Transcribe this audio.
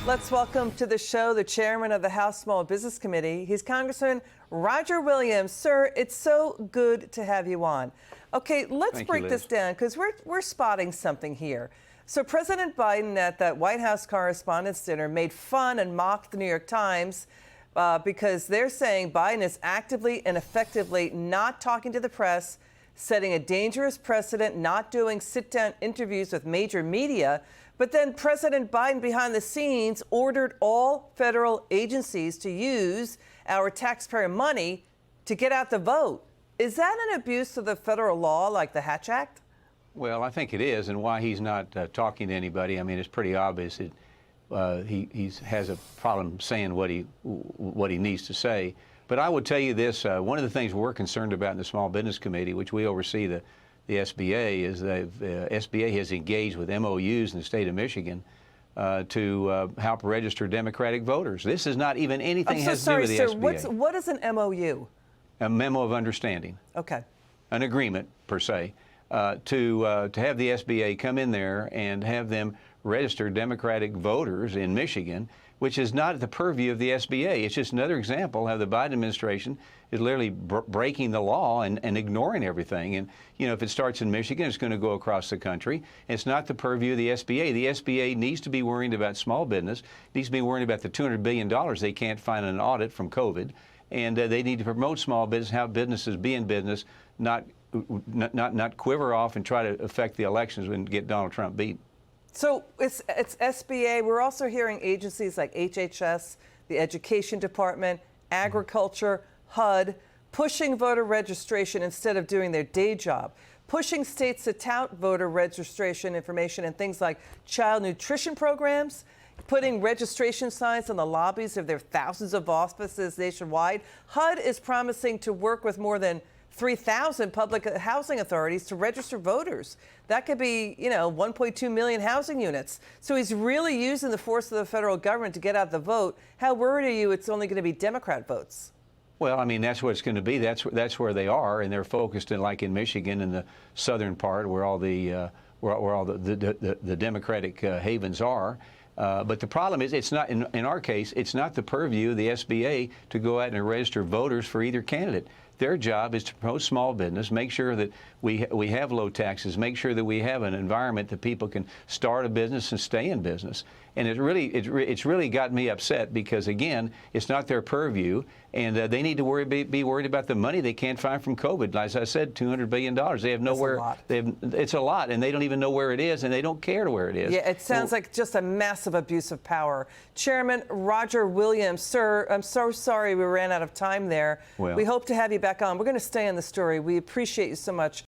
Let's welcome to the show the chairman of the House Small Business Committee. He's Congressman Roger Williams. Sir, it's so good to have you on. Okay, let's break this down because we're spotting something here. So President Biden at that White House Correspondents' Dinner made fun and mocked the New York Times because they're saying Biden is actively and effectively not talking to the press, setting a dangerous precedent, not doing sit-down interviews with major media. But then President Biden, behind the scenes, ordered all federal agencies to use our taxpayer money to get out the vote. Is that an abuse of the federal law, like the Hatch Act? Well, I think it is, and why he's not talking to anybody. I mean, it's pretty obvious that he has a problem saying what he needs to say. But I would tell you this: one of the things we're concerned about in the Small Business Committee, which we oversee the SBA, is that SBA has engaged with MOUs in the state of Michigan to help register Democratic voters. This is not even anything has to do with the SBA. What is an MOU? A memo of understanding. Okay. An agreement, per se, to have the SBA come in there and have them register Democratic voters in Michigan, which is not the purview of the SBA. It's just another example how the Biden administration is literally breaking the law and ignoring everything. And, you know, if it starts in Michigan, it's going to go across the country. It's not the purview of the SBA. The SBA needs to be worrying about small business, needs to be worrying about the $200 billion they can't find in an audit from COVID. And they need to promote small business, have businesses be in business, not quiver off and try to affect the elections and get Donald Trump beat. So it's SBA. We're also hearing agencies like HHS, the Education Department, Agriculture, HUD, pushing voter registration instead of doing their day job, pushing states to tout voter registration information and things like child nutrition programs, putting registration signs on the lobbies of their thousands of offices nationwide. HUD is promising to work with more than 3,000 public housing authorities to register voters. That could be, 1.2 million housing units. So he's really using the force of the federal government to get out the vote. How worried are you it's only going to be Democrat votes? Well, I mean, that's what it's going to be. That's where they are, and they're focused in, like in Michigan, in the southern part, where all the Democratic havens are. But the problem is, it's not in our case. It's not the purview of the SBA to go out and register voters for either candidate. Their job is to promote small business, make sure that we have low taxes, make sure that we have an environment that people can start a business and stay in business. And it's really got me upset because, again, it's not their purview, and they need to be worried about the money they can't find from COVID. As I said, $200 billion. They have nowhere. It's a lot, and they don't even know where it is, and they don't care to where it is. Yeah, it sounds like just a massive abuse of power. Chairman Roger Williams, sir, I'm so sorry we ran out of time there. Well, we hope to have you back on. We're going to stay on the story. We appreciate you so much.